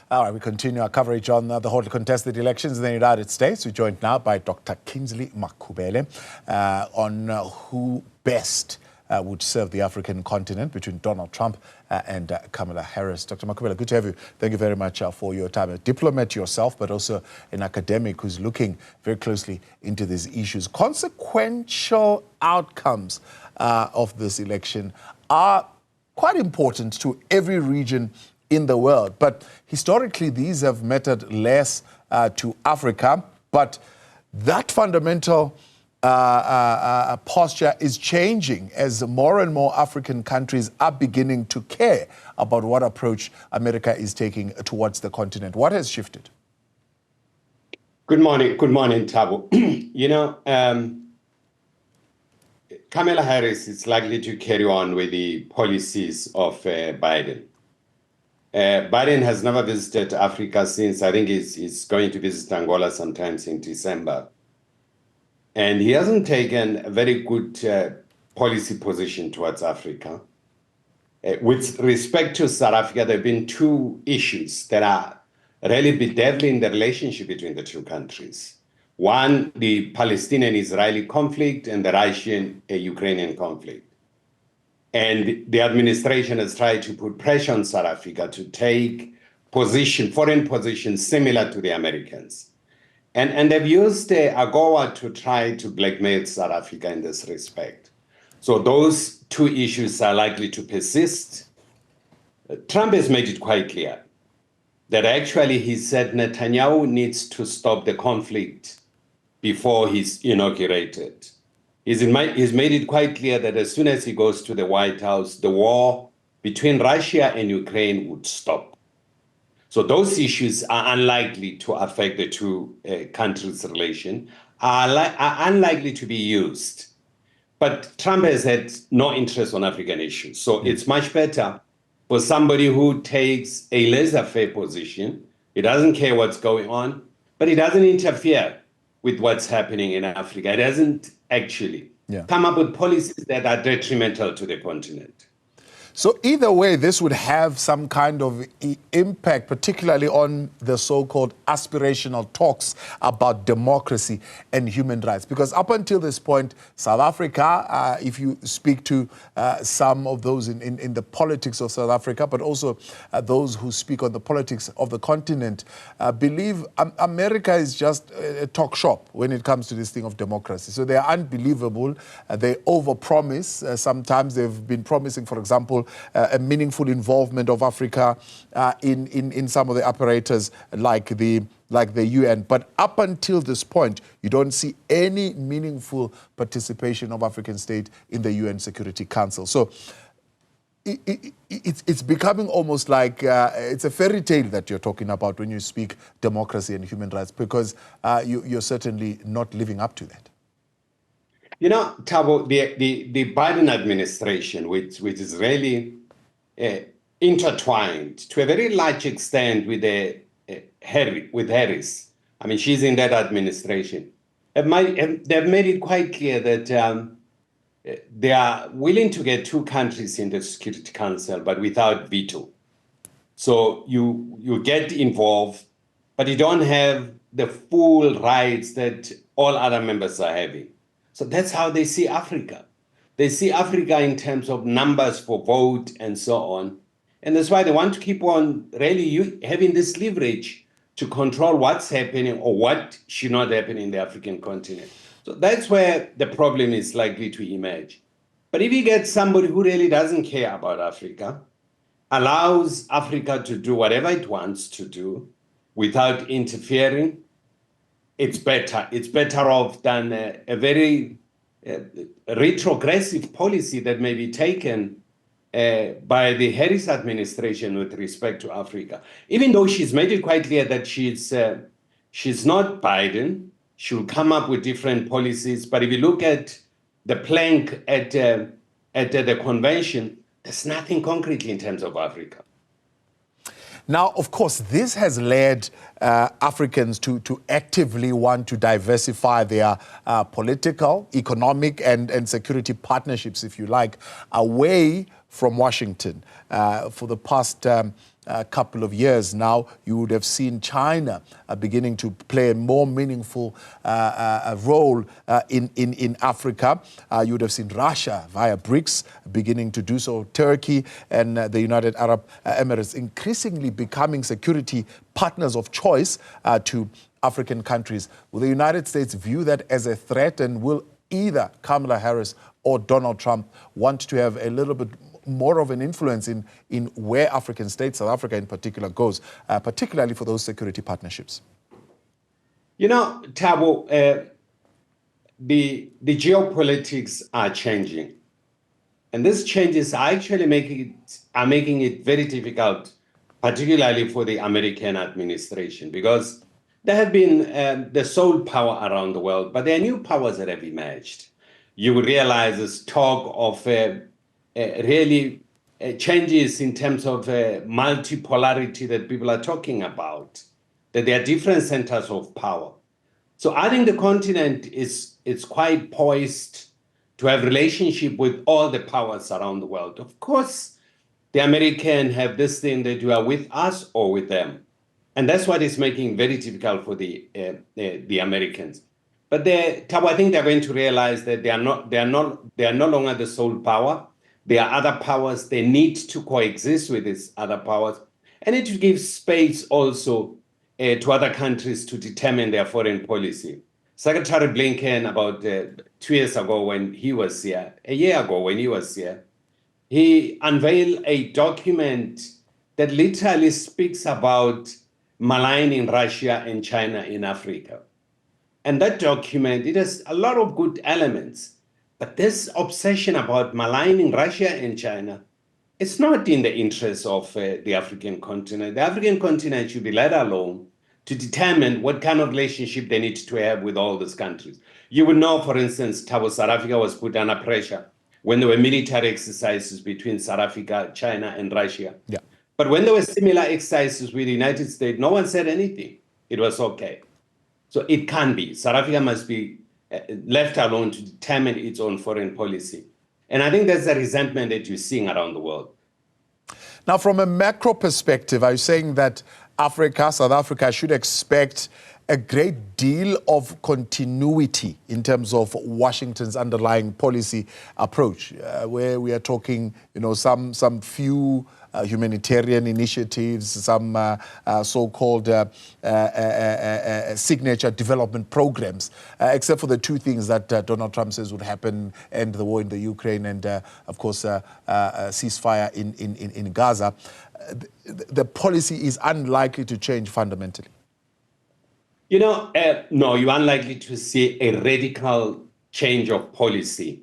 All right, we continue our coverage on the hotly contested elections in the United States. We're joined now by Dr. Kingsley Makhubela on who best would serve the African continent between Donald Trump and Kamala Harris. Dr. Makhubela, good to have you. Thank you very much for your time. A diplomat yourself, but also an academic who's looking very closely into these issues. Consequential outcomes of this election are quite important to every region in the world. But historically, these have mattered less to Africa. But that fundamental posture is changing as more and more African countries are beginning to care about what approach America is taking towards the continent. What has shifted? Good morning, Thabo. You know, Kamala Harris is likely to carry on with the policies of Biden. Biden has never visited Africa since, I think he's going to visit Angola sometimes in December. And he hasn't taken a very good policy position towards Africa. With respect to South Africa, there have been two issues that are really bedeviling the relationship between the two countries. One, the Palestinian-Israeli conflict and the Russian-Ukrainian conflict. And the administration has tried to put pressure on South Africa to take foreign positions similar to the Americans. And they've used AGOA to try to blackmail South Africa in this respect. So those two issues are likely to persist. Trump has made it quite clear that actually he said Netanyahu needs to stop the conflict before he's inaugurated. He's made it quite clear that as soon as he goes to the White House, the war between Russia and Ukraine would stop. So those issues are unlikely to affect the two countries' relation, are unlikely to be used. But Trump has had no interest on African issues. So it's much better for somebody who takes a laissez-faire position. He doesn't care what's going on, but he doesn't interfere with what's happening in Africa. It doesn't actually come up with policies that are detrimental to the continent. So either way, this would have some kind of impact, particularly on the so-called aspirational talks about democracy and human rights. Because up until this point, South Africa, if you speak to some of those in the politics of South Africa, but also those who speak on the politics of the continent, believe America is just a talk shop when it comes to this thing of democracy. So they're unbelievable. They overpromise. Sometimes they've been promising, for example, a meaningful involvement of Africa in some of the apparatus like the UN. But up until this point, you don't see any meaningful participation of African state in the UN Security Council. So it's becoming almost like it's a fairy tale that you're talking about when you speak democracy and human rights, because you're certainly not living up to that. You know, Thabo, the Biden administration, which is really intertwined to a very large extent with Harris. I mean, she's in that administration. They've made it quite clear that they are willing to get two countries in the Security Council, but without veto. So you get involved, but you don't have the full rights that all other members are having. So that's how they see Africa. They see Africa in terms of numbers for vote and so on. And that's why they want to keep on really having this leverage to control what's happening or what should not happen in the African continent. So that's where the problem is likely to emerge. But if you get somebody who really doesn't care about Africa, allows Africa to do whatever it wants to do without interfering, it's better. It's better off than a very retrogressive policy that may be taken by the Harris administration with respect to Africa. Even though she's made it quite clear that she's not Biden, she'll come up with different policies. But if you look at the plank at the convention, there's nothing concretely in terms of Africa. Now, of course, this has led Africans to actively want to diversify their political, economic, and security partnerships, if you like, away from Washington. For the past couple of years now, you would have seen China beginning to play a more meaningful role in Africa. You would have seen Russia via BRICS beginning to do so, Turkey and the United Arab Emirates increasingly becoming security partners of choice to African countries. Will the United States view that as a threat, and will either Kamala Harris or Donald Trump want to have a little bit more of an influence in where African states, South Africa in particular, goes, particularly for those security partnerships? You know, Thabo, the geopolitics are changing. And these changes are actually making it very difficult, particularly for the American administration, because there have been the sole power around the world, but there are new powers that have emerged. You will realize this talk of really changes in terms of multipolarity that people are talking about, that there are different centers of power. So I think the continent is quite poised to have relationship with all the powers around the world. Of course, the Americans have this thing that you are with us or with them. And that's what is making it very difficult for the Americans. But Thabo, I think they're going to realize that they are no longer the sole power. There are other powers. They need to coexist with these other powers. And it will give space also to other countries to determine their foreign policy. Secretary Blinken, about 2 years ago when he was here, a year ago when he was here, he unveiled a document that literally speaks about maligning Russia and China in Africa. And that document, it has a lot of good elements. But this obsession about maligning Russia and China, it's not in the interest of the African continent. The African continent should be let alone to determine what kind of relationship they need to have with all these countries. You would know, for instance, South Africa was put under pressure when there were military exercises between South Africa, China, and Russia. Yeah. But when there were similar exercises with the United States, no one said anything. It was okay. So it can be. South Africa must be left alone to determine its own foreign policy. And I think that's the resentment that you're seeing around the world. Now, from a macro perspective, are you saying that Africa, South Africa, should expect a great deal of continuity in terms of Washington's underlying policy approach, where we are talking, some few humanitarian initiatives, some so-called signature development programs, except for the two things that Donald Trump says would happen: end the war in the Ukraine and, of course, ceasefire in Gaza. The policy is unlikely to change fundamentally. No, you're unlikely to see a radical change of policy.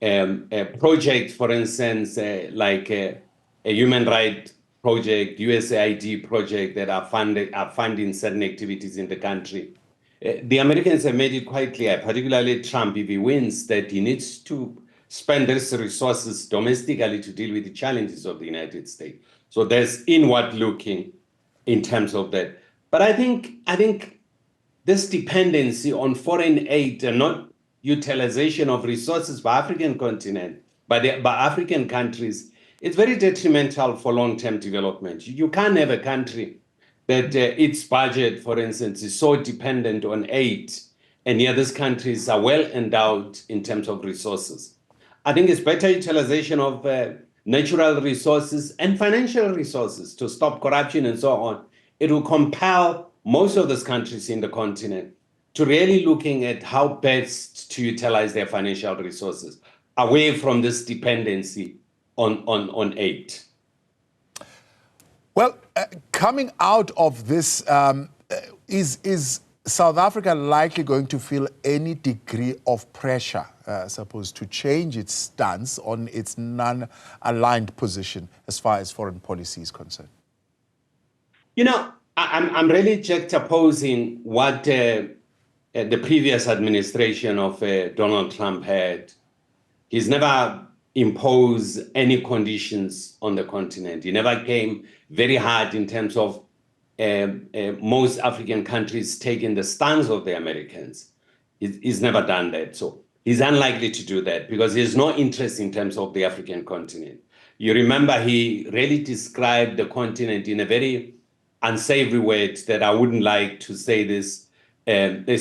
A project, for instance, like a human rights project, USAID project that are funding certain activities in the country. The Americans have made it quite clear, particularly Trump, if he wins, that he needs to spend these resources domestically to deal with the challenges of the United States. So there's inward looking in terms of that. But I think this dependency on foreign aid and not utilization of resources by African continent, by African countries, it's very detrimental for long-term development. You can't have a country that its budget, for instance, is so dependent on aid, and yet these countries are well endowed in terms of resources. I think it's better utilization of natural resources and financial resources to stop corruption and so on. It will compel most of those countries in the continent to really looking at how best to utilize their financial resources away from this dependency on aid. Well, coming out of this, is South Africa likely going to feel any degree of pressure, supposed to change its stance on its non-aligned position as far as foreign policy is concerned? I'm really juxtaposing what the previous administration of Donald Trump had. He's never imposed any conditions on the continent. He never came very hard in terms of most African countries taking the stance of the Americans. He's never done that. So he's unlikely to do that because there's no interest in terms of the African continent. You remember he really described the continent in a very unsavory way that I wouldn't like to say this.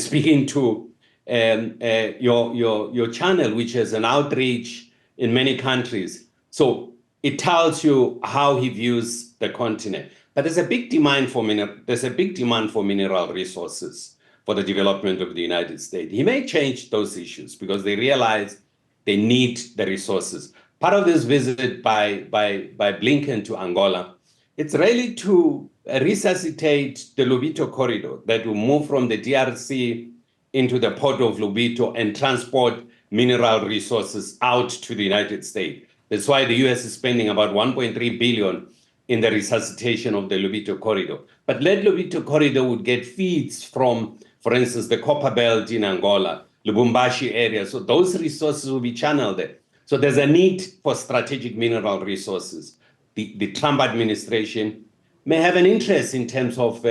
Speaking to your channel, which has an outreach in many countries. So it tells you how he views the continent. But there's a big demand for mineral resources for the development of the United States. He may change those issues because they realize they need the resources. Part of this visit by Blinken to Angola, it's really to resuscitate the Lobito corridor that will move from the DRC into the port of Lobito and transport mineral resources out to the United States. That's why the US is spending about 1.3 billion in the resuscitation of the Lobito corridor. But that Lobito corridor would get feeds from, for instance, the Copper Belt in Angola, Lubumbashi area. So those resources will be channeled there. So there's a need for strategic mineral resources. The Trump administration may have an interest in terms of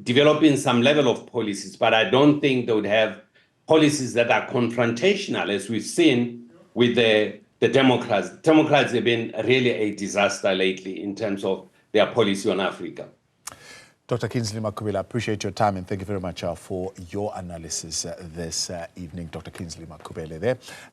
developing some level of policies, but I don't think they would have policies that are confrontational, as we've seen with the Democrats. Democrats have been really a disaster lately in terms of their policy on Africa. Dr. Kingsley Makhubela, I appreciate your time and thank you very much for your analysis this evening. Dr. Kingsley Makhubela there.